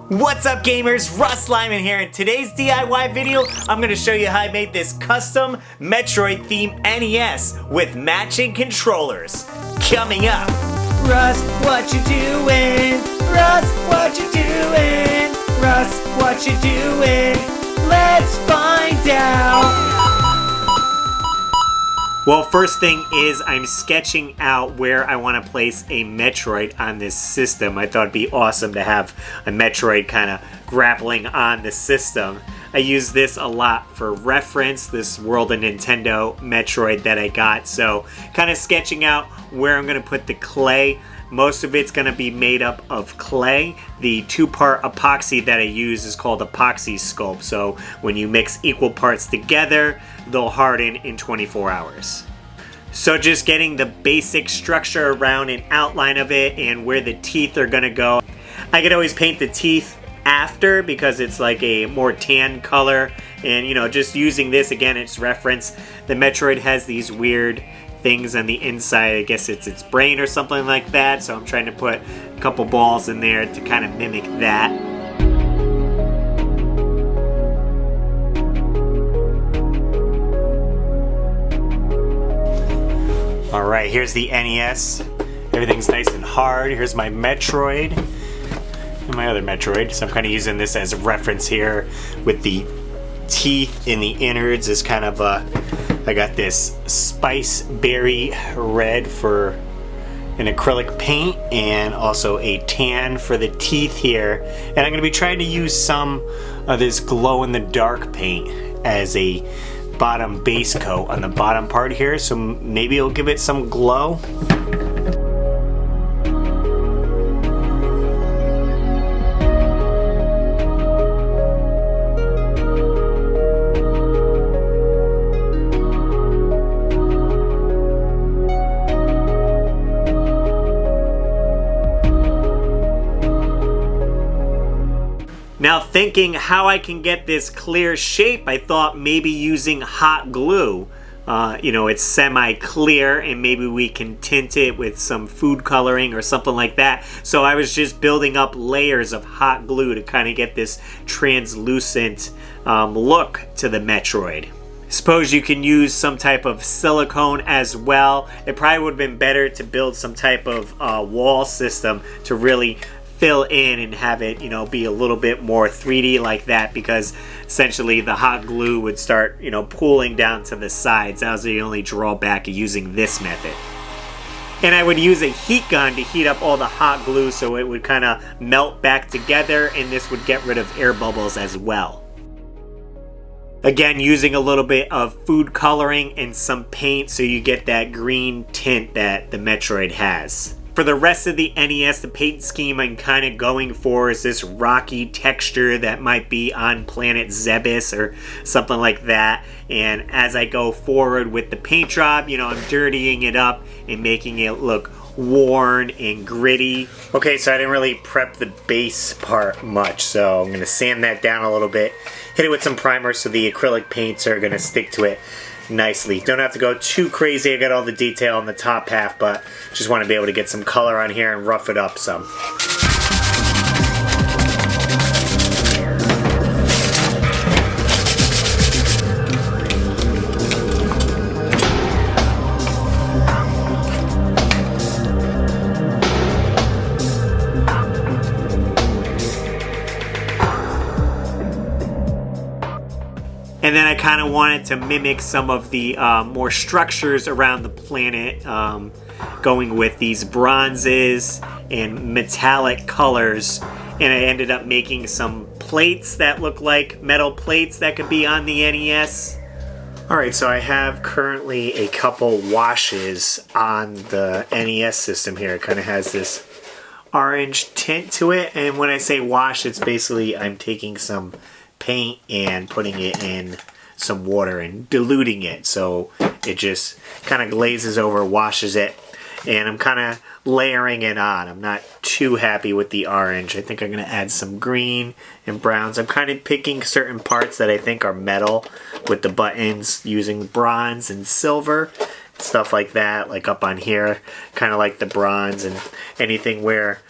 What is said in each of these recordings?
What's up gamers, RussLyman here. In today's DIY video, I'm going to show you how I made this custom Metroid themed NES with matching controllers. Coming up. Russ, what you doing? Russ, what you doing? Russ, what you doing? Let's find out. Well, first thing is I'm sketching out where I want to place a Metroid on this system. I thought it'd be awesome to have a Metroid kind of grappling on the system. I use this a lot for reference, this World of Nintendo Metroid that I got. So kind of sketching out where I'm going to put the clay. Most of it's going to be made up of clay. The two-part epoxy that I use is called Epoxy Sculpt. So when you mix equal parts together, they'll harden in 24 hours. So just getting the basic structure around an outline of it and where the teeth are going to go. I could always paint the teeth after because it's like a more tan color. And you know, just using this again, it's reference. The Metroid has these weird things on the inside. I guess it's its brain or something like that, so I'm trying to put a couple balls in there to kind of mimic that. Alright, here's the NES. Everything's nice and hard. Here's my Metroid and my other Metroid, so I'm kind of using this as a reference here with the teeth in the innards as kind of a I got this spice berry red for an acrylic paint and also a tan for the teeth here. And I'm going to be trying to use some of this glow-in-the-dark paint as a bottom base coat on the bottom part here. So maybe it'll give it some glow. Now thinking how I can get this clear shape, I thought maybe using hot glue. You know, it's semi-clear and maybe we can tint it with some food coloring or something like that. So I was just building up layers of hot glue to kind of get this translucent look to the Metroid. Suppose you can use some type of silicone as well. It probably would have been better to build some type of wall system to really fill in and have it, you know, be a little bit more 3D like that, because essentially the hot glue would start, you know, pooling down to the sides. That was the only drawback of using this method. And I would use a heat gun to heat up all the hot glue so it would kind of melt back together, and this would get rid of air bubbles as well. Again, using a little bit of food coloring and some paint so you get that green tint that the Metroid has. For the rest of the NES, the paint scheme I'm kind of going for is this rocky texture that might be on Planet Zebes or something like that. And as I go forward with the paint job, you know, I'm dirtying it up and making it look worn and gritty. Okay, so I didn't really prep the base part much, so I'm going to sand that down a little bit. Hit it with some primer so the acrylic paints are going to stick to it nicely. Don't have to go too crazy. I got all the detail on the top half, but just want to be able to get some color on here and rough it up some. And then I kind of wanted to mimic some of the more structures around the planet, going with these bronzes and metallic colors. And I ended up making some plates that look like metal plates that could be on the NES. Alright, so I have currently a couple washes on the NES system here. It kind of has this orange tint to it. And when I say wash, it's basically I'm taking some paint and putting it in some water and diluting it so it just kind of glazes over, washes it, and I'm kind of layering it on. I'm not too happy with the orange. I think I'm going to add some green and browns. I'm kind of picking certain parts that I think are metal with the buttons, using bronze and silver, stuff like that, like up on here, kind of like the bronze, and anything where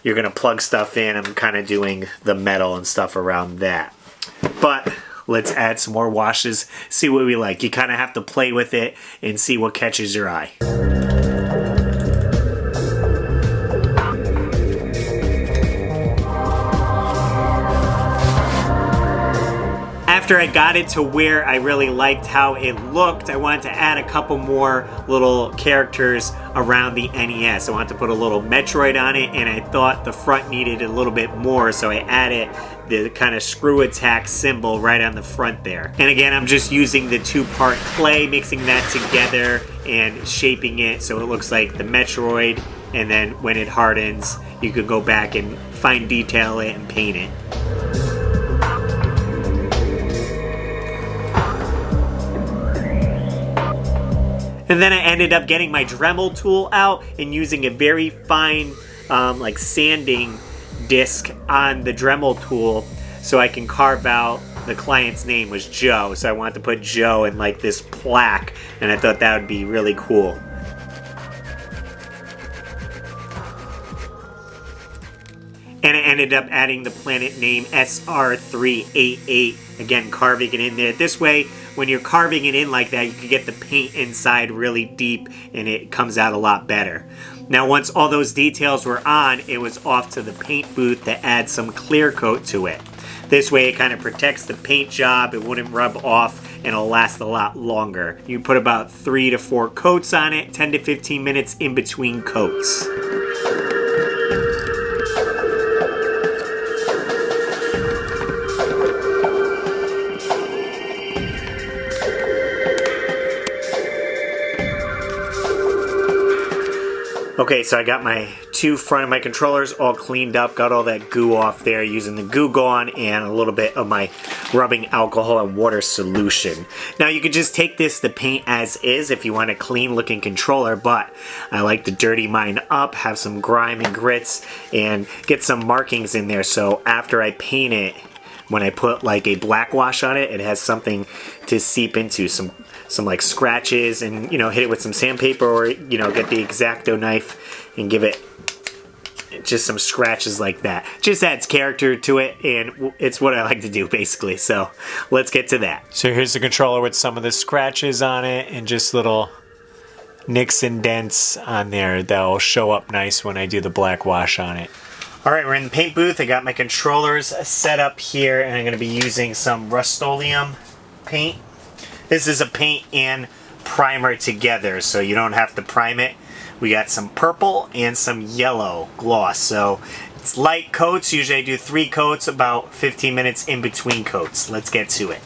you're gonna plug stuff in. I'm kind of doing the metal and stuff around that. But let's add some more washes, see what we like. You kind of have to play with it and see what catches your eye. After I got it to where I really liked how it looked, I wanted to add a couple more little characters around the NES. I wanted to put a little Metroid on it, and I thought the front needed a little bit more, so I added the kind of screw attack symbol right on the front there. And again, I'm just using the 2-part clay, mixing that together and shaping it so it looks like the Metroid, and then when it hardens, you can go back and fine detail it and paint it. And then I ended up getting my Dremel tool out and using a very fine like sanding disc on the Dremel tool so I can carve out the client's name was Joe. So I wanted to put Joe in like this plaque, and I thought that would be really cool. And I ended up adding the planet name SR388, again carving it in there. This way, when you're carving it in like that, you can get the paint inside really deep and it comes out a lot better. Now once all those details were on, it was off to the paint booth to add some clear coat to it. This way it kind of protects the paint job, it wouldn't rub off, and it'll last a lot longer. You put about 3 to 4 coats on it, 10 to 15 minutes in between coats. Okay, so I got my 2 front of my controllers all cleaned up, got all that goo off there using the Goo Gone and a little bit of my rubbing alcohol and water solution. Now you could just take this to paint as is if you want a clean looking controller, but I like to dirty mine up, have some grime and grits, and get some markings in there so after I paint it, when I put like a black wash on it, it has something to seep into, some like scratches, and you know, hit it with some sandpaper, or you know, get the X-Acto knife and give it just some scratches like that. Just adds character to it, and it's what I like to do basically. So let's get to that. So here's the controller with some of the scratches on it and just little nicks and dents on there that'll show up nice when I do the black wash on it. Alright, we're in the paint booth. I got my controllers set up here, and I'm going to be using some RussLyman paint. This is a paint and primer together, so you don't have to prime it. We got some purple and some yellow gloss, so it's light coats. Usually I do 3 coats, about 15 minutes in between coats. Let's get to it.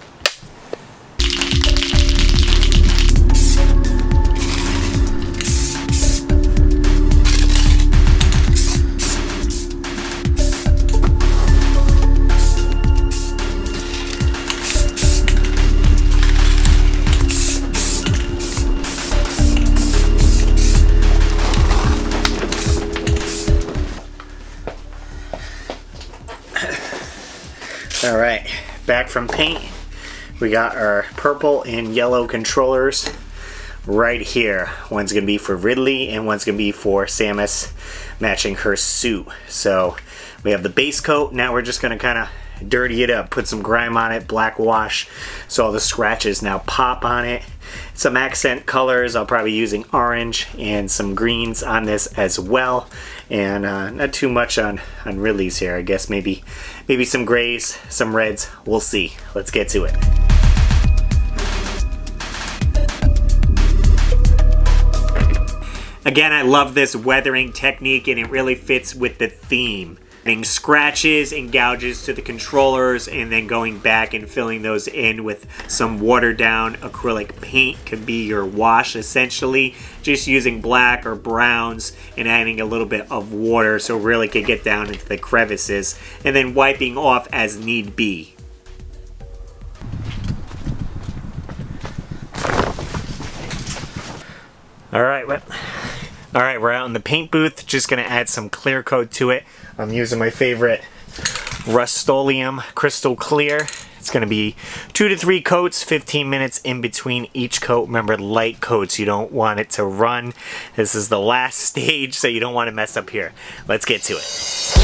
Alright, back from paint, we got our purple and yellow controllers right here. One's going to be for Ridley and one's going to be for Samus, matching her suit. So we have the base coat, now we're just going to kind of dirty it up, put some grime on it, black wash, so all the scratches now pop on it. Some accent colors, I'll probably be using orange and some greens on this as well, and not too much on Ridley's here. I guess maybe some grays, some reds, we'll see. Let's get to it. Again, I love this weathering technique, and it really fits with the theme. Adding scratches and gouges to the controllers, and then going back and filling those in with some watered down acrylic paint could be your wash essentially. Just using black or browns and adding a little bit of water so it really could get down into the crevices, and then wiping off as need be. Alright, we're out in the paint booth. Just going to add some clear coat to it. I'm using my favorite Rust-Oleum Crystal Clear. It's going to be 2 to 3 coats, 15 minutes in between each coat. Remember, light coats, you don't want it to run. This is the last stage, so you don't want to mess up here. Let's get to it.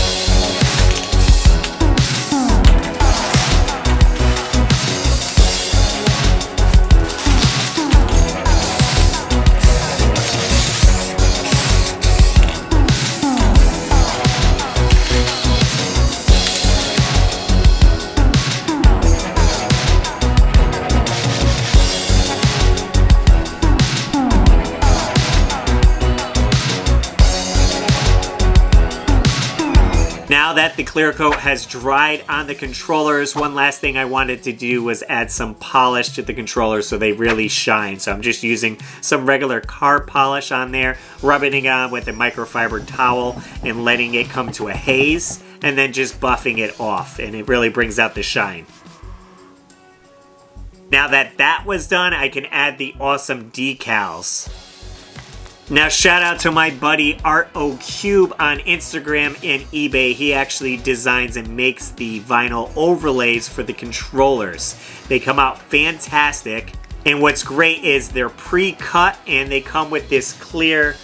Now that the clear coat has dried on the controllers, one last thing I wanted to do was add some polish to the controllers so they really shine. So I'm just using some regular car polish on there, rubbing it on with a microfiber towel and letting it come to a haze, and then just buffing it off, and it really brings out the shine. Now that that was done, I can add the awesome decals. Now shout out to my buddy Art O'Cube on Instagram and eBay. He actually designs and makes the vinyl overlays for the controllers. They come out fantastic, and what's great is they're pre-cut and they come with this clear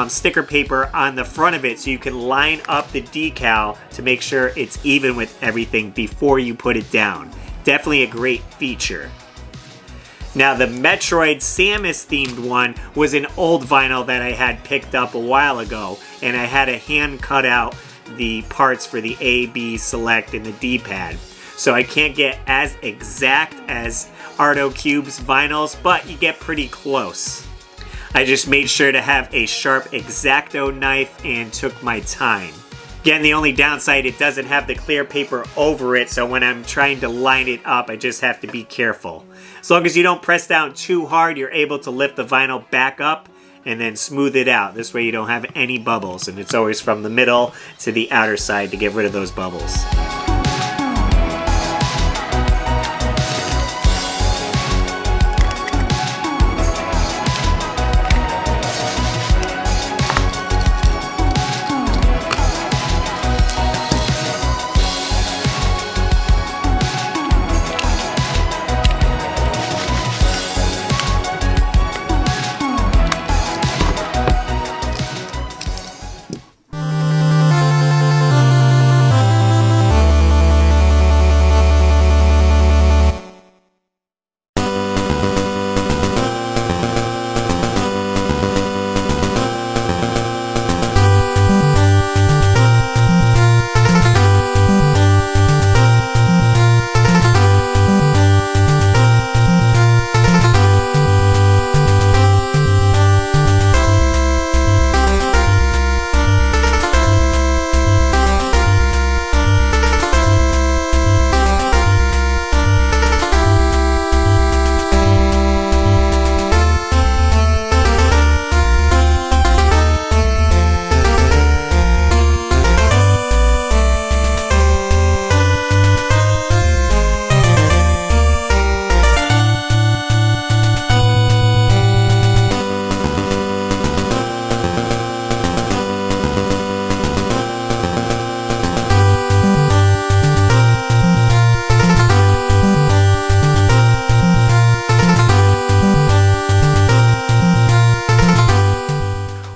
sticker paper on the front of it, so you can line up the decal to make sure it's even with everything before you put it down. Definitely a great feature. Now the Metroid Samus themed one was an old vinyl that I had picked up a while ago, and I had to hand cut out the parts for the A, B, select, and the D-pad. So I can't get as exact as Art O'Cube's vinyls, but you get pretty close. I just made sure to have a sharp X-Acto knife and took my time. Again, the only downside, it doesn't have the clear paper over it, so when I'm trying to line it up, I just have to be careful. As long as you don't press down too hard, you're able to lift the vinyl back up and then smooth it out. This way you don't have any bubbles, and it's always from the middle to the outer side to get rid of those bubbles.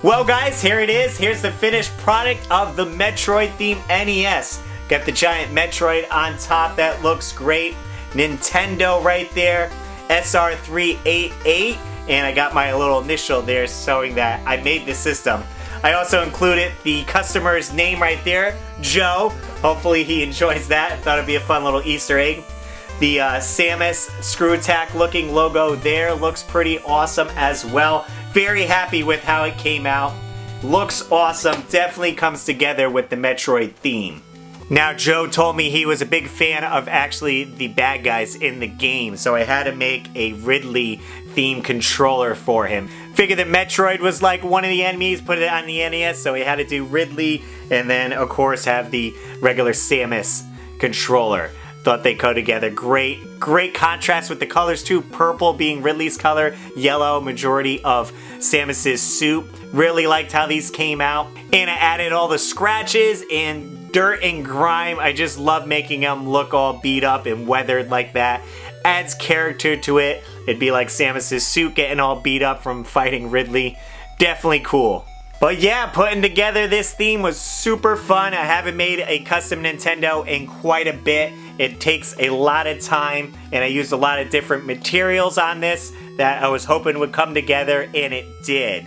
Well guys, here it is. Here's the finished product of the Metroid themed NES. Got the giant Metroid on top, that looks great. Nintendo right there, SR388, and I got my little initial there showing that I made the system. I also included the customer's name right there, Joe. Hopefully he enjoys that. Thought it'd be a fun little Easter egg. The Samus screw tack looking logo there looks pretty awesome as well. Very happy with how it came out. Looks awesome. Definitely comes together with the Metroid theme. Now Joe told me he was a big fan of actually the bad guys in the game, so I had to make a Ridley themed controller for him. Figured that Metroid was like one of the enemies, put it on the NES, so he had to do Ridley, and then of course have the regular Samus controller. Thought they go together great. Great contrast with the colors too. Purple being Ridley's color, yellow majority of Samus's suit. Really liked how these came out. And I added all the scratches and dirt and grime. I just love making them look all beat up and weathered like that. Adds character to it. It'd be like Samus's suit getting all beat up from fighting Ridley. Definitely cool. But yeah, putting together this theme was super fun. I haven't made a custom Nintendo in quite a bit. It takes a lot of time, and I used a lot of different materials on this that I was hoping would come together, and it did.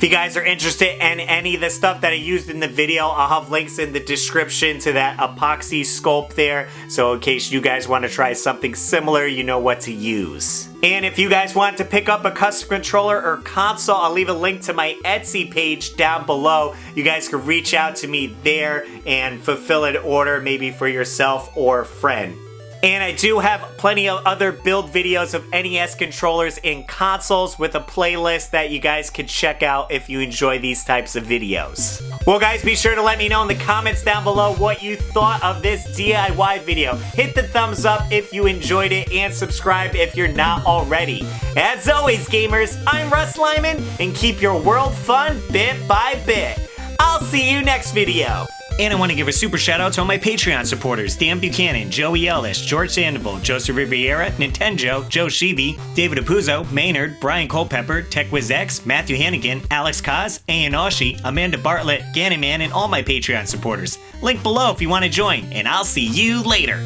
If you guys are interested in any of the stuff that I used in the video, I'll have links in the description to that Epoxy Sculpt there. So in case you guys want to try something similar, you know what to use. And if you guys want to pick up a custom controller or console, I'll leave a link to my Etsy page down below. You guys can reach out to me there and fulfill an order maybe for yourself or friend. And I do have plenty of other build videos of NES controllers and consoles with a playlist that you guys can check out if you enjoy these types of videos. Well guys, be sure to let me know in the comments down below what you thought of this DIY video. Hit the thumbs up if you enjoyed it and subscribe if you're not already. As always gamers, I'm RussLyman and keep your world fun bit by bit. I'll see you next video. And I want to give a super shout out to all my Patreon supporters: Dan Buchanan, Joey Ellis, George Sandoval, Joseph Riviera, Nintendo, Joe Sheevy, David Apuzzo, Maynard, Brian Culpepper, TechWizX, Matthew Hannigan, Alex Kaz, Ian Oshie, Amanda Bartlett, Gannon, and all my Patreon supporters. Link below if you want to join, and I'll see you later.